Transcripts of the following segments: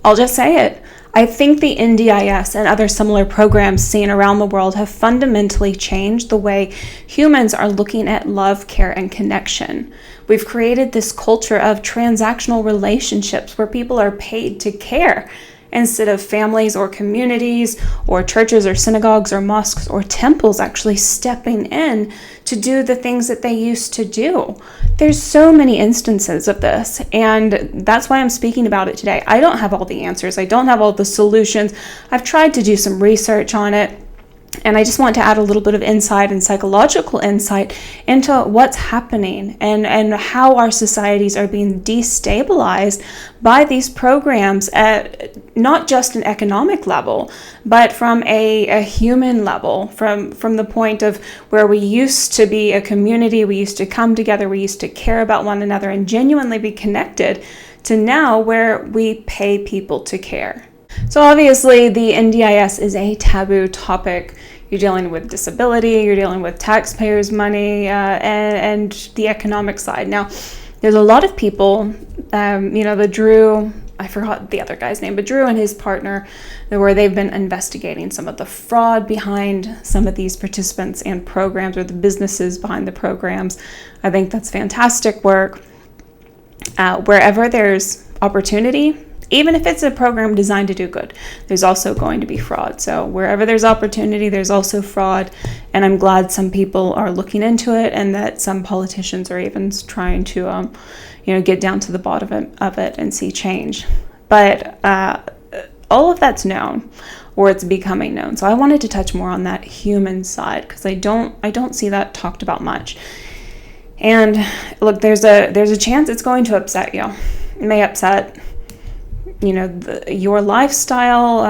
I'll just say it. I think the NDIS and other similar programs seen around the world have fundamentally changed the way humans are looking at love, care, and connection. We've created this culture of transactional relationships where people are paid to care instead of families or communities or churches or synagogues or mosques or temples actually stepping in to do the things that they used to do. There's so many instances of this, and that's why I'm speaking about it today. I don't have all the answers. I don't have all the solutions. I've tried to do some research on it, and I just want to add a little bit of insight and psychological insight into what's happening and how our societies are being destabilized by these programs at not just an economic level, but from a human level, from the point of where we used to be a community, we used to come together, we used to care about one another and genuinely be connected, to now where we pay people to care. So obviously the NDIS is a taboo topic. You're dealing with disability, you're dealing with taxpayers' money, and the economic side. Now, there's a lot of people, the Drew, I forgot the other guy's name, but Drew and his partner, where they've been investigating some of the fraud behind some of these participants and programs, or the businesses behind the programs. I think that's fantastic work. Wherever there's opportunity, even if it's a program designed to do good, there's also going to be fraud. So wherever there's opportunity, there's also fraud. And I'm glad some people are looking into it, and that some politicians are even trying to, get down to the bottom of it and see change. But all of that's known, or it's becoming known. So I wanted to touch more on that human side, because I don't see that talked about much. And look, there's a chance it's going to upset you. It may upset your lifestyle,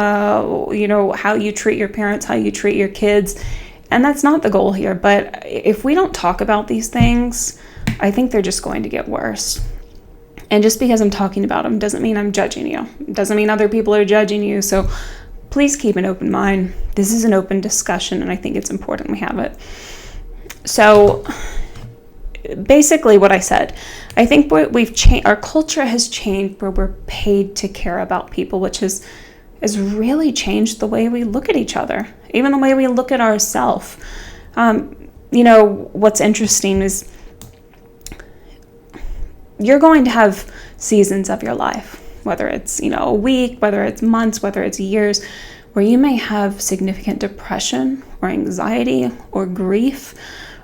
how you treat your parents, how you treat your kids. And that's not the goal here. But if we don't talk about these things, I think they're just going to get worse. And just because I'm talking about them doesn't mean I'm judging you. It doesn't mean other people are judging you. So please keep an open mind. This is an open discussion, and I think it's important we have it. So basically what I said, I think we've changed, our culture has changed where we're paid to care about people, which has really changed the way we look at each other, even the way we look at ourselves. What's interesting is you're going to have seasons of your life, whether it's, a week, whether it's months, whether it's years, where you may have significant depression or anxiety or grief,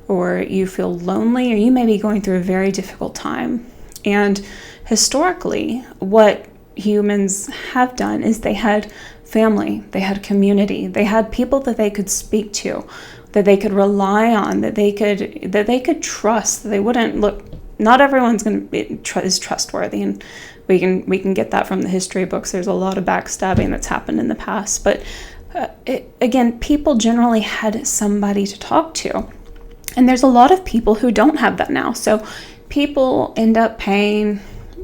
or you feel lonely, or you may be going through a very difficult time. And historically, what humans have done is they had family, they had community, they had people that they could speak to, that they could rely on, that they could trust. They wouldn't look. Not everyone's is trustworthy, and we can get that from the history books. There's a lot of backstabbing that's happened in the past, but again, people generally had somebody to talk to. And there's a lot of people who don't have that now. So people end up paying,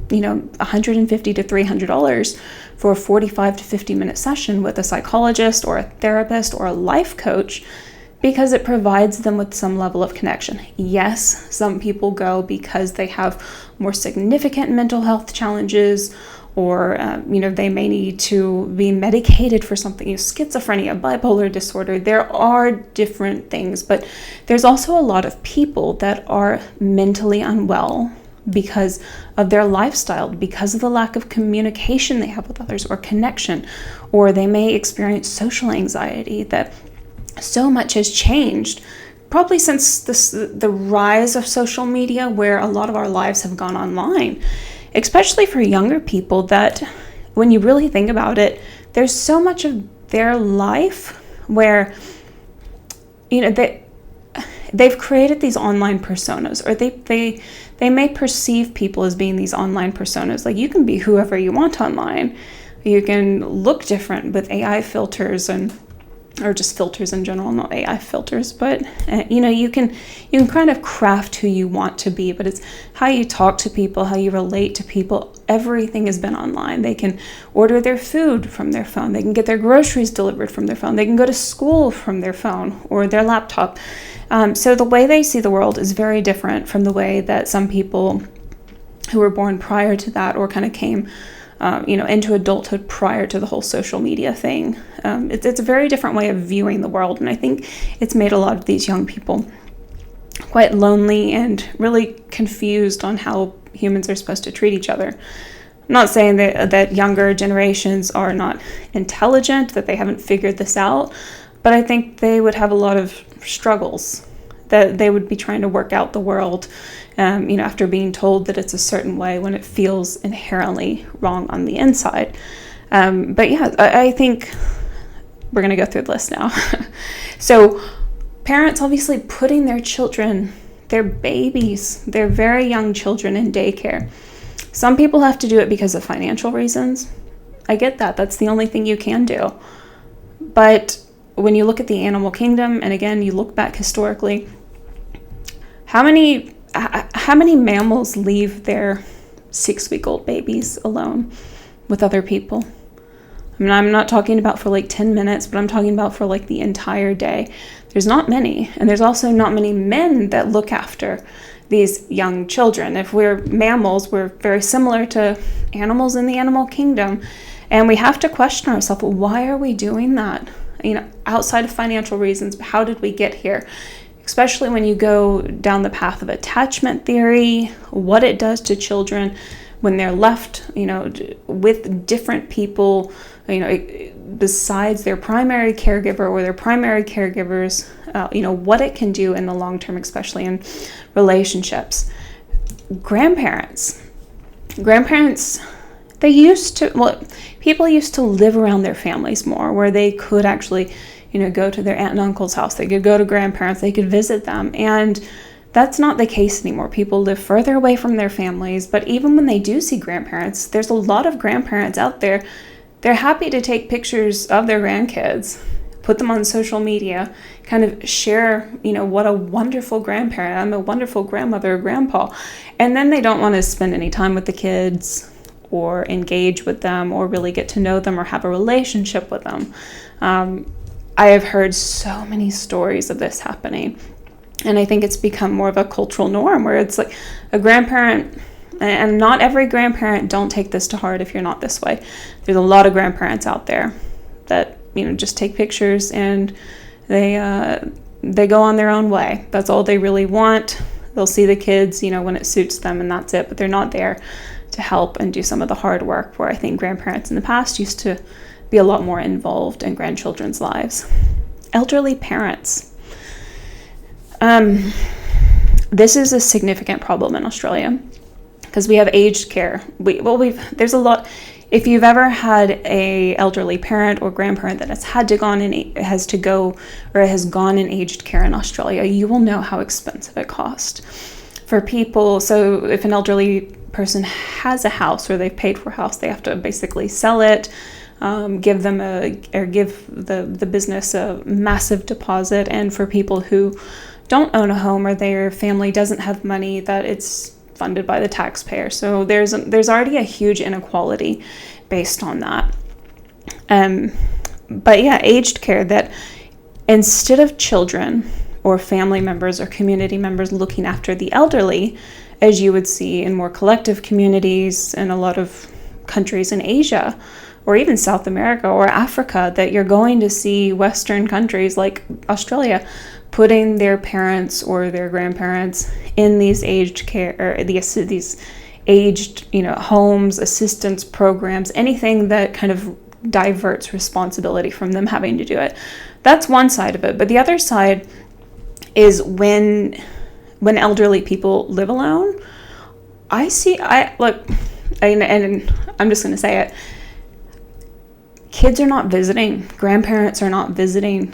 $150 to $300 for a 45 to 50-minute session with a psychologist or a therapist or a life coach, because it provides them with some level of connection. Yes, some people go because they have more significant mental health challenges, or they may need to be medicated for something, schizophrenia, bipolar disorder. There are different things, but there's also a lot of people that are mentally unwell because of their lifestyle, because of the lack of communication they have with others or connection, or they may experience social anxiety. That so much has changed, probably since the rise of social media, where a lot of our lives have gone online. Especially for younger people, that when you really think about it, there's so much of their life where, they've created these online personas, or they may perceive people as being these online personas. Like, you can be whoever you want online. You can look different with AI filters or just filters in general, not AI filters, but you can kind of craft who you want to be, but it's how you talk to people, how you relate to people. Everything has been online. They can order their food from their phone. They can get their groceries delivered from their phone. They can go to school from their phone or their laptop. So the way they see the world is very different from the way that some people who were born prior to that, or kind of came into adulthood prior to the whole social media thing. It's a very different way of viewing the world, and I think it's made a lot of these young people quite lonely and really confused on how humans are supposed to treat each other. I'm not saying that younger generations are not intelligent, that they haven't figured this out, but I think they would have a lot of struggles, that they would be trying to work out the world, after being told that it's a certain way when it feels inherently wrong on the inside. But yeah, I think we're going to go through the list now. So parents obviously putting their children, their babies, their very young children in daycare. Some people have to do it because of financial reasons. I get that. That's the only thing you can do. But when you look at the animal kingdom, and again, you look back historically, how many mammals leave their 6-week-old babies alone with other people? I mean, I'm not talking about for like 10 minutes, but I'm talking about for like the entire day. There's not many, and there's also not many men that look after these young children. If we're mammals, we're very similar to animals in the animal kingdom, and we have to question ourselves, why are we doing that? Outside of financial reasons, how did we get here? Especially when you go down the path of attachment theory, what it does to children when they're left, with different people, besides their primary caregiver or their primary caregivers, what it can do in the long term, especially in relationships. Grandparents, people used to live around their families more, where they could actually, go to their aunt and uncle's house. They could go to grandparents, they could visit them. And that's not the case anymore. People live further away from their families, but even when they do see grandparents, there's a lot of grandparents out there. They're happy to take pictures of their grandkids, put them on social media, kind of share, what a wonderful grandparent, I'm a wonderful grandmother or grandpa. And then they don't want to spend any time with the kids or engage with them or really get to know them or have a relationship with them. I have heard so many stories of this happening. And I think it's become more of a cultural norm where it's like a grandparent, and not every grandparent, don't take this to heart if you're not this way. There's a lot of grandparents out there that, just take pictures and they go on their own way. That's all they really want. They'll see the kids, when it suits them, and that's it. But they're not there to help and do some of the hard work, where I think grandparents in the past used to be a lot more involved in grandchildren's lives. Elderly parents. This is a significant problem in Australia because we have aged care. There's a lot. If you've ever had a elderly parent or grandparent that has gone in aged care in Australia, you will know how expensive it costs for people. So if an elderly person has a house or they've paid for a house, they have to basically sell it, give the business a massive deposit. And for people who don't own a home or their family doesn't have money, that it's funded by the taxpayer. So there's already a huge inequality based on that. But yeah, aged care, that instead of children or family members or community members looking after the elderly, as you would see in more collective communities in a lot of countries in Asia or even South America or Africa, that you're going to see Western countries like Australia putting their parents or their grandparents in these aged care, or these aged, homes, assistance programs, anything that kind of diverts responsibility from them having to do it. That's one side of it. But the other side is when elderly people live alone, and I'm just going to say it, kids are not visiting, grandparents are not visiting,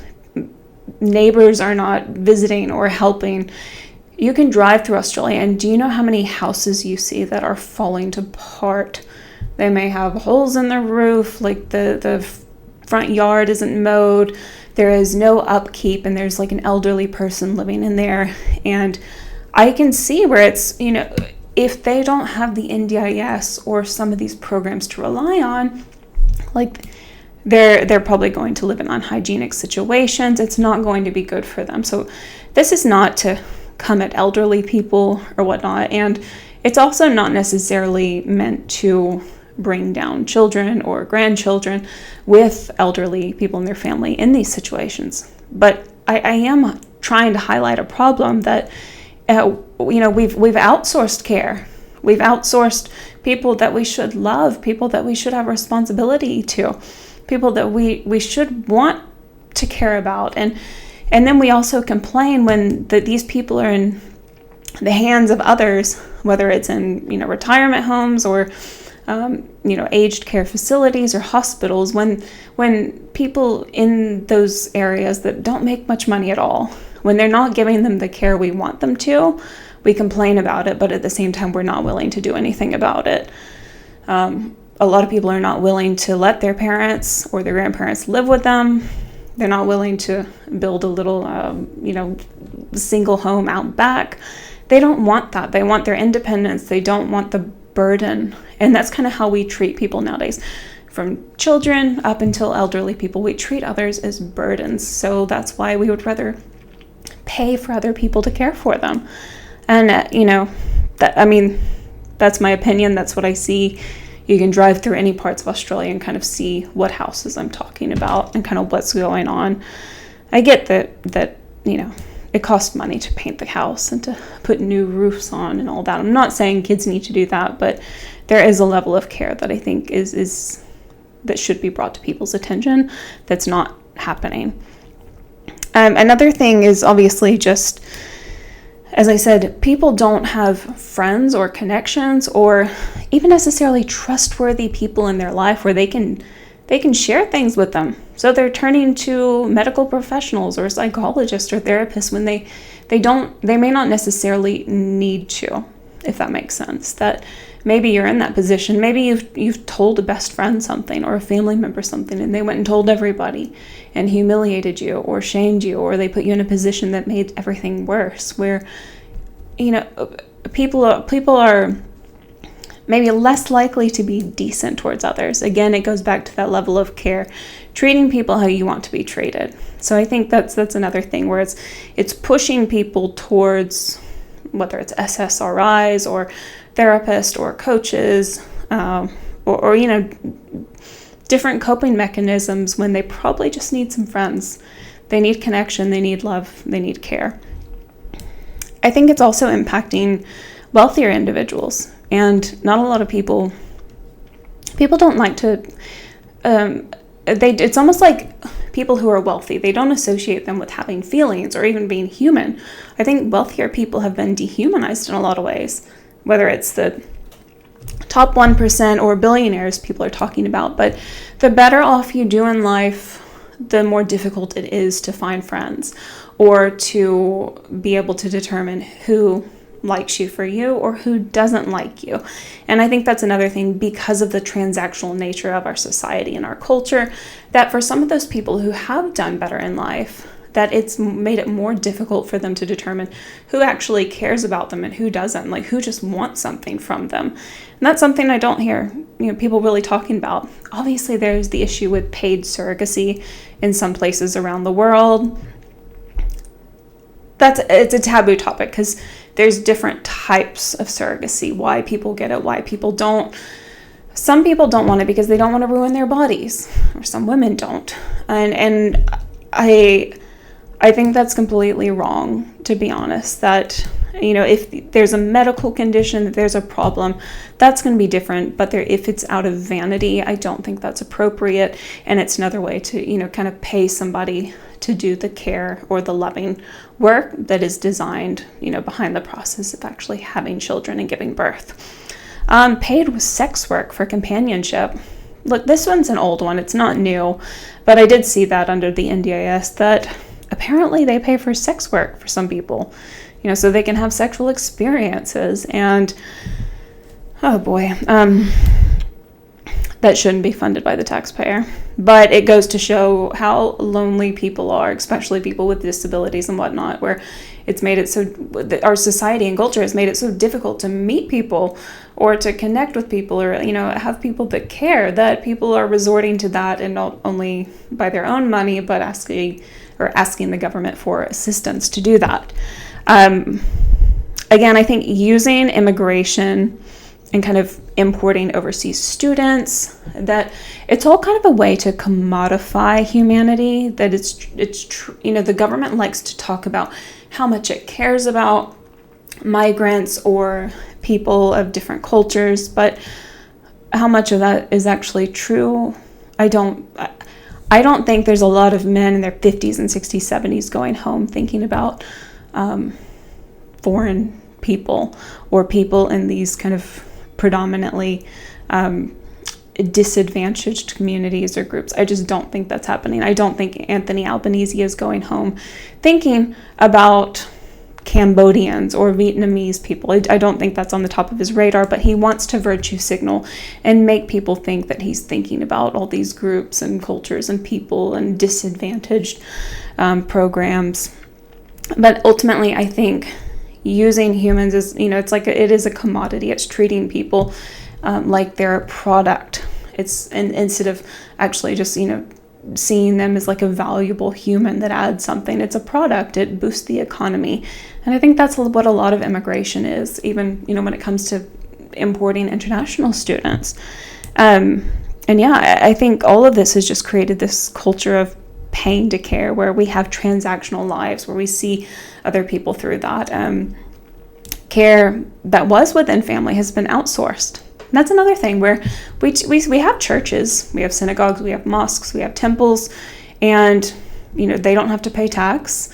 neighbors are not visiting or helping. You can drive through Australia, and do you know how many houses you see that are falling apart? They may have holes in the roof, like the front yard isn't mowed, there is no upkeep, and there's like an elderly person living in there. And I can see where it's, if they don't have the NDIS or some of these programs to rely on, like they're probably going to live in unhygienic situations. It's not going to be good for them. So this is not to come at elderly people or whatnot. And it's also not necessarily meant to bring down children or grandchildren with elderly people in their family in these situations. But I am trying to highlight a problem that, we've outsourced care. We've outsourced people that we should love, people that we should have responsibility to, people that we should want to care about. And then we also complain when these people are in the hands of others, whether it's in, retirement homes or, aged care facilities or hospitals, when people in those areas that don't make much money at all, when they're not giving them the care we want them to, we complain about it, but at the same time, we're not willing to do anything about it. A lot of people are not willing to let their parents or their grandparents live with them. They're not willing to build a little, single home out back. They don't want that. They want their independence. They don't want the burden. And that's kind of how we treat people nowadays. From children up until elderly people, we treat others as burdens. So that's why we would rather pay for other people to care for them. And, that's my opinion. That's what I see. You can drive through any parts of Australia and kind of see what houses I'm talking about and kind of what's going on. I get that it costs money to paint the house and to put new roofs on and all that. I'm not saying kids need to do that, but there is a level of care that I think is that should be brought to people's attention that's not happening. Another thing is obviously just, as I said, people don't have friends or connections or even necessarily trustworthy people in their life where they can share things with them. So they're turning to medical professionals or psychologists or therapists when they may not necessarily need to, if that makes sense. That maybe you're in that position. Maybe you've told a best friend something or a family member something and they went and told everybody and humiliated you or shamed you, or they put you in a position that made everything worse, where people are maybe less likely to be decent towards others. Again, it goes back to that level of care, treating people how you want to be treated. So I think that's another thing where it's pushing people towards, whether it's SSRIs or therapists or coaches, or different coping mechanisms when they probably just need some friends. They need connection, they need love, they need care. I think it's also impacting wealthier individuals, and not a lot of people don't like to, it's almost like people who are wealthy, they don't associate them with having feelings or even being human. I think wealthier people have been dehumanized in a lot of ways, whether it's the top 1% or billionaires people are talking about. But the better off you do in life, the more difficult it is to find friends or to be able to determine who likes you for you or who doesn't like you. And I think that's another thing, because of the transactional nature of our society and our culture, that for some of those people who have done better in life, that it's made it more difficult for them to determine who actually cares about them and who doesn't, like who just wants something from them. And that's something I don't hear people really talking about. Obviously, there's the issue with paid surrogacy in some places around the world. It's a taboo topic because there's different types of surrogacy, why people get it, why people don't. Some people don't want it because they don't want to ruin their bodies, or some women don't. And I think that's completely wrong, to be honest. That, if there's a medical condition, if there's a problem, that's going to be different. But if it's out of vanity, I don't think that's appropriate. And it's another way to, kind of pay somebody to do the care or the loving work that is designed, behind the process of actually having children and giving birth. Paid sex work for companionship. Look, this one's an old one. It's not new, but I did see that under the NDIS that apparently they pay for sex work for some people, so they can have sexual experiences. And oh boy, that shouldn't be funded by the taxpayer. But it goes to show how lonely people are, especially people with disabilities and whatnot, where it's made it so, our society and culture has made it so difficult to meet people or to connect with people or, have people that care, that people are resorting to that, and not only by their own money, but asking the government for assistance to do that. Again, I think using immigration and kind of importing overseas students, that it's all kind of a way to commodify humanity, that the government likes to talk about how much it cares about migrants or people of different cultures, but how much of that is actually true? I don't think there's a lot of men in their 50s and 60s, 70s going home thinking about foreign people or people in these kind of predominantly disadvantaged communities or groups. I just don't think that's happening. I don't think Anthony Albanese is going home thinking about Cambodians or Vietnamese people. I don't think that's on the top of his radar, but he wants to virtue signal and make people think that he's thinking about all these groups and cultures and people and disadvantaged programs. But ultimately, I think using humans is, it's like it is a commodity. It's treating people like they're a product. Instead of actually just, seeing them as like a valuable human that adds something. It's a product. It boosts the economy. And I think that's what a lot of immigration is, even, when it comes to importing international students. I think all of this has just created this culture of paying to care, where we have transactional lives, where we see other people through that. Care that was within family has been outsourced. And that's another thing where we have churches, we have synagogues, we have mosques, we have temples, and they don't have to pay tax.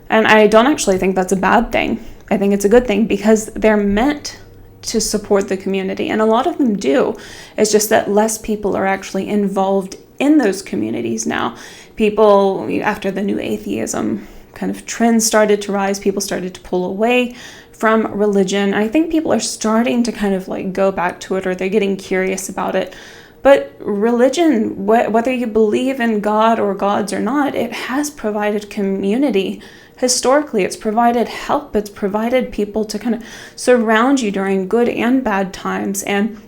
And I don't actually think that's a bad thing. I think it's a good thing, because they're meant to support the community, and a lot of them do. It's just that less people are actually involved in those communities now. People, after the new atheism kind of trend started to rise, people started to pull away from religion. I think people are starting to kind of like go back to it, or they're getting curious about it. But religion, whether you believe in God or gods or not, it has provided community. Historically, it's provided help. It's provided people to kind of surround you during good and bad times, and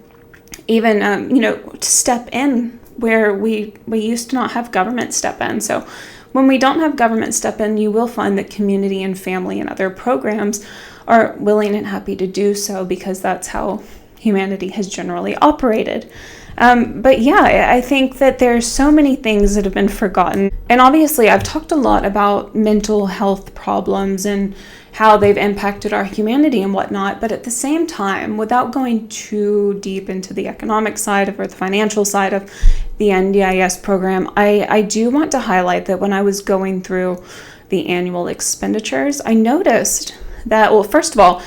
even, to step in where we used to not have government step in. So when we don't have government step in, you will find that community and family and other programs are willing and happy to do so, because that's how humanity has generally operated. I think that there's so many things that have been forgotten. And obviously, I've talked a lot about mental health problems and how they've impacted our humanity and whatnot. But at the same time, without going too deep into the economic side or the financial side of the NDIS program, I do want to highlight that when I was going through the annual expenditures, I noticed that, well, first of all,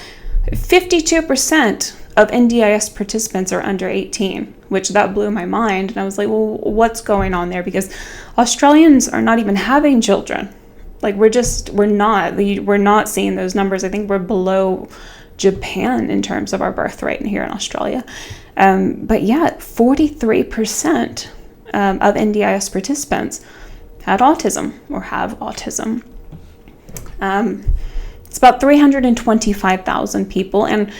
52% of NDIS participants are under 18, which that blew my mind. And I was like, well, what's going on there? Because Australians are not even having children. Like, we're not seeing those numbers. I think we're below Japan in terms of our birth rate here in Australia. 43% of NDIS participants had autism or have autism. It's about 325,000 people. And,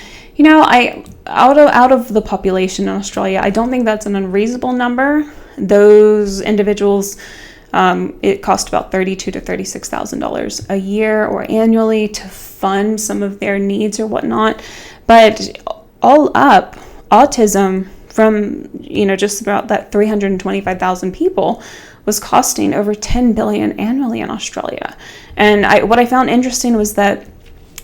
out of the population in Australia, I don't think that's an unreasonable number. Those individuals, it costs about $32,000 to $36,000 a year or annually to fund some of their needs or whatnot. But all up, autism from, just about that 325,000 people was costing over $10 billion annually in Australia. And what I found interesting was that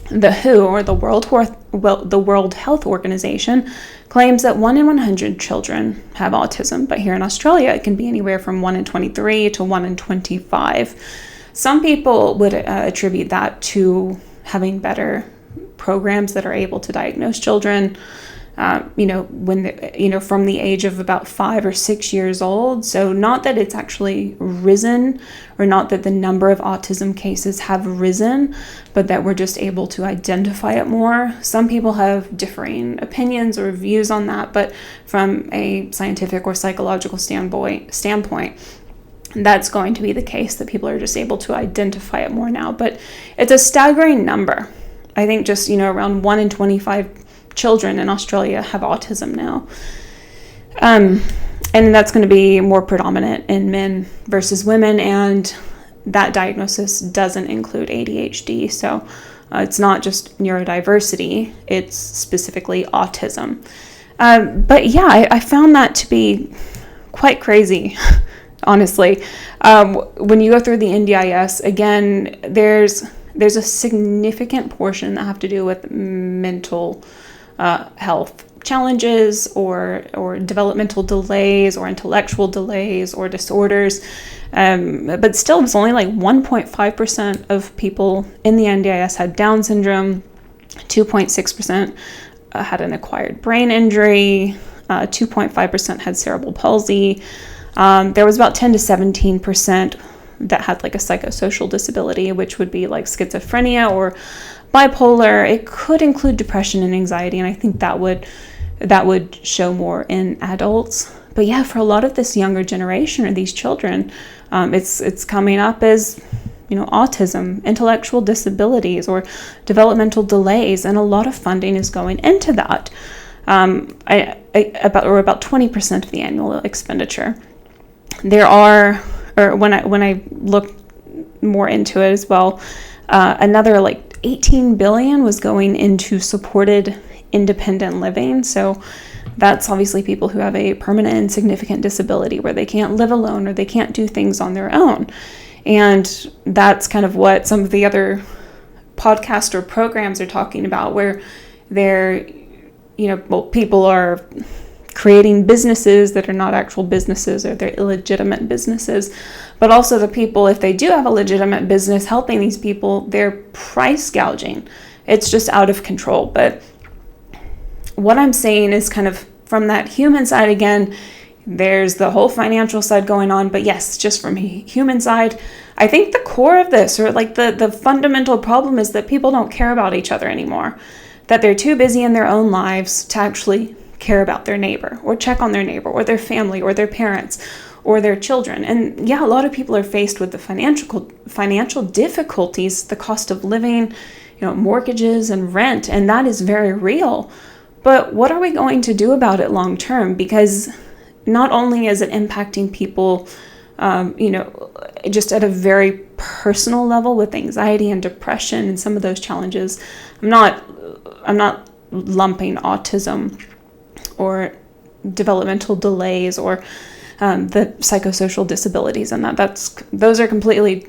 the WHO, or the World Health Organization, claims that 1 in 100 children have autism, but here in Australia it can be anywhere from 1 in 23 to 1 in 25. Some people would attribute that to having better programs that are able to diagnose children, from the age of about 5 or 6 years old. So not that it's actually risen, or not that the number of autism cases have risen, but that we're just able to identify it more. Some people have differing opinions or views on that, but from a scientific or psychological standpoint, that's going to be the case, that people are just able to identify it more now. But it's a staggering number. I think just, around 1 in 25 children in Australia have autism now. And that's going to be more predominant in men versus women, and that diagnosis doesn't include ADHD. So it's not just neurodiversity, it's specifically autism. But yeah, I found that to be quite crazy, honestly. When you go through the NDIS, again, there's a significant portion that have to do with mental health challenges or developmental delays or intellectual delays or disorders. But still, it's only like 1.5% of people in the NDIS had Down syndrome, 2.6% had an acquired brain injury, 2.5% had cerebral palsy. There was about 10 to 17% that had like a psychosocial disability, which would be like schizophrenia or bipolar. It could include depression and anxiety, and I think that would show more in adults. But yeah, for a lot of this younger generation or these children, it's coming up as, autism, intellectual disabilities, or developmental delays, and a lot of funding is going into that. About 20% of the annual expenditure. There are, or when I looked more into it as well, another like 18 billion was going into supported independent living. So that's obviously people who have a permanent and significant disability where they can't live alone or they can't do things on their own. And that's kind of what some of the other podcasts or programs are talking about, where they're, people are creating businesses that are not actual businesses, or they're illegitimate businesses. But also the people, if they do have a legitimate business helping these people, they're price gouging. It's just out of control. But what I'm saying is kind of from that human side again, there's the whole financial side going on. But yes, just from a human side, I think the core of this, or like the fundamental problem, is that people don't care about each other anymore. That they're too busy in their own lives to actually care about their neighbor or check on their neighbor or their family or their parents or their children. And yeah, a lot of people are faced with the financial difficulties, the cost of living, mortgages and rent, and that is very real. But what are we going to do about it long term? Because not only is it impacting people, just at a very personal level with anxiety and depression and some of those challenges. I'm not lumping autism or developmental delays or the psychosocial disabilities, and those are completely,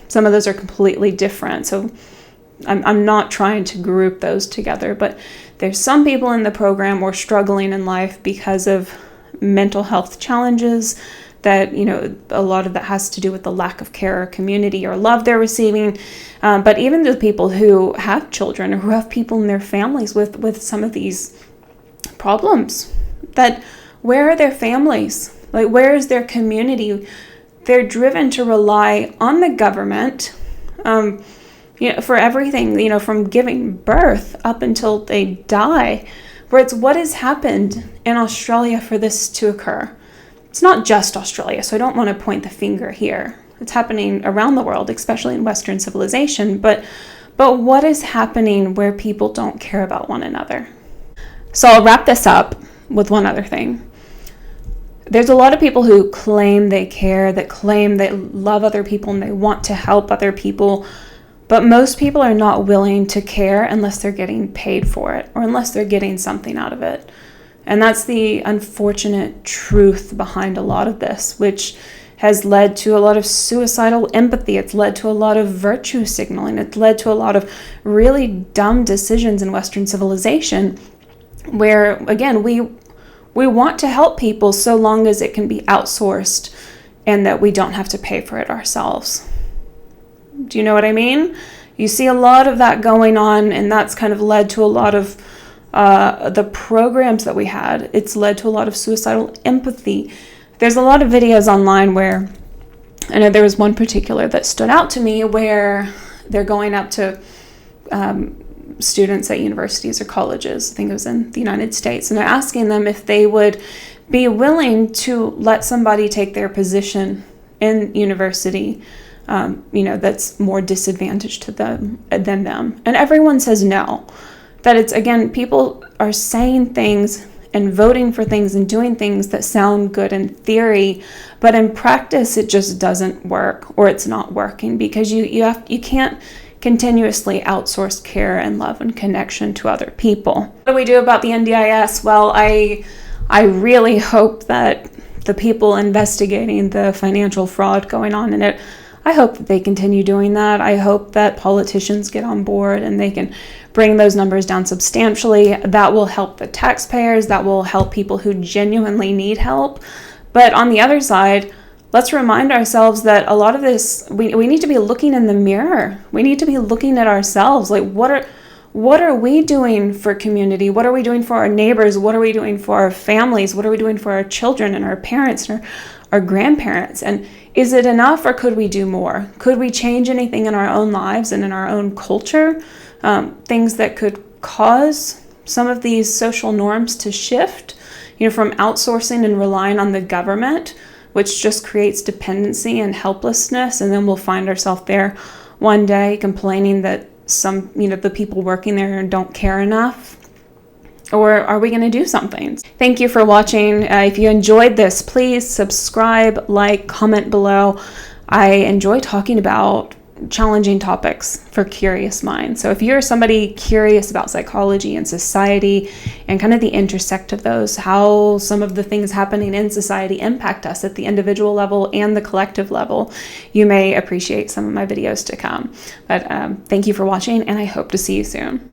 some of those are completely different. So I'm not trying to group those together, but there's some people in the program who are struggling in life because of mental health challenges that, a lot of that has to do with the lack of care or community or love they're receiving. But even the people who have children or who have people in their families with some of these problems, that where are their families? Like, where is their community? They're driven to rely on the government, for everything, from giving birth up until they die, where it's what has happened in Australia for this to occur. It's not just Australia, so I don't want to point the finger here. It's happening around the world, especially in Western civilization, but what is happening where people don't care about one another? So I'll wrap this up with one other thing. There's a lot of people who claim they care, that claim they love other people and they want to help other people, but most people are not willing to care unless they're getting paid for it or unless they're getting something out of it. And that's the unfortunate truth behind a lot of this, which has led to a lot of suicidal empathy. It's led to a lot of virtue signaling. It's led to a lot of really dumb decisions in Western civilization where, again, we want to help people so long as it can be outsourced and that we don't have to pay for it ourselves. Do you know what I mean? You see a lot of that going on, and that's kind of led to a lot of the programs that we had. It's led to a lot of suicidal empathy. There's a lot of videos online where, I know there was one particular that stood out to me where they're going up to students at universities or colleges, I think it was in the United States, and they're asking them if they would be willing to let somebody take their position in university, that's more disadvantaged to them than them. And everyone says no. That it's, again, people are saying things and voting for things and doing things that sound good in theory, but in practice it just doesn't work, or it's not working, because you can't continuously outsource care and love and connection to other people. What do we do about the NDIS? Well, I really hope that the people investigating the financial fraud going on in it, I hope that they continue doing that. I hope that politicians get on board and they can bring those numbers down substantially. That will help the taxpayers. That will help people who genuinely need help. But on the other side, let's remind ourselves that a lot of this, we need to be looking in the mirror. We need to be looking at ourselves. Like, what are we doing for community? What are we doing for our neighbors? What are we doing for our families? What are we doing for our children and our parents and our grandparents? And is it enough, or could we do more? Could we change anything in our own lives and in our own culture? Things that could cause some of these social norms to shift, from outsourcing and relying on the government, which just creates dependency and helplessness. And then we'll find ourselves there one day complaining that the people working there don't care enough. Or are we going to do something? Thank you for watching. If you enjoyed this, please subscribe, like, comment below. I enjoy talking about challenging topics for curious minds. So if you're somebody curious about psychology and society and kind of the intersect of those, how some of the things happening in society impact us at the individual level and the collective level, you may appreciate some of my videos to come. But thank you for watching, and I hope to see you soon.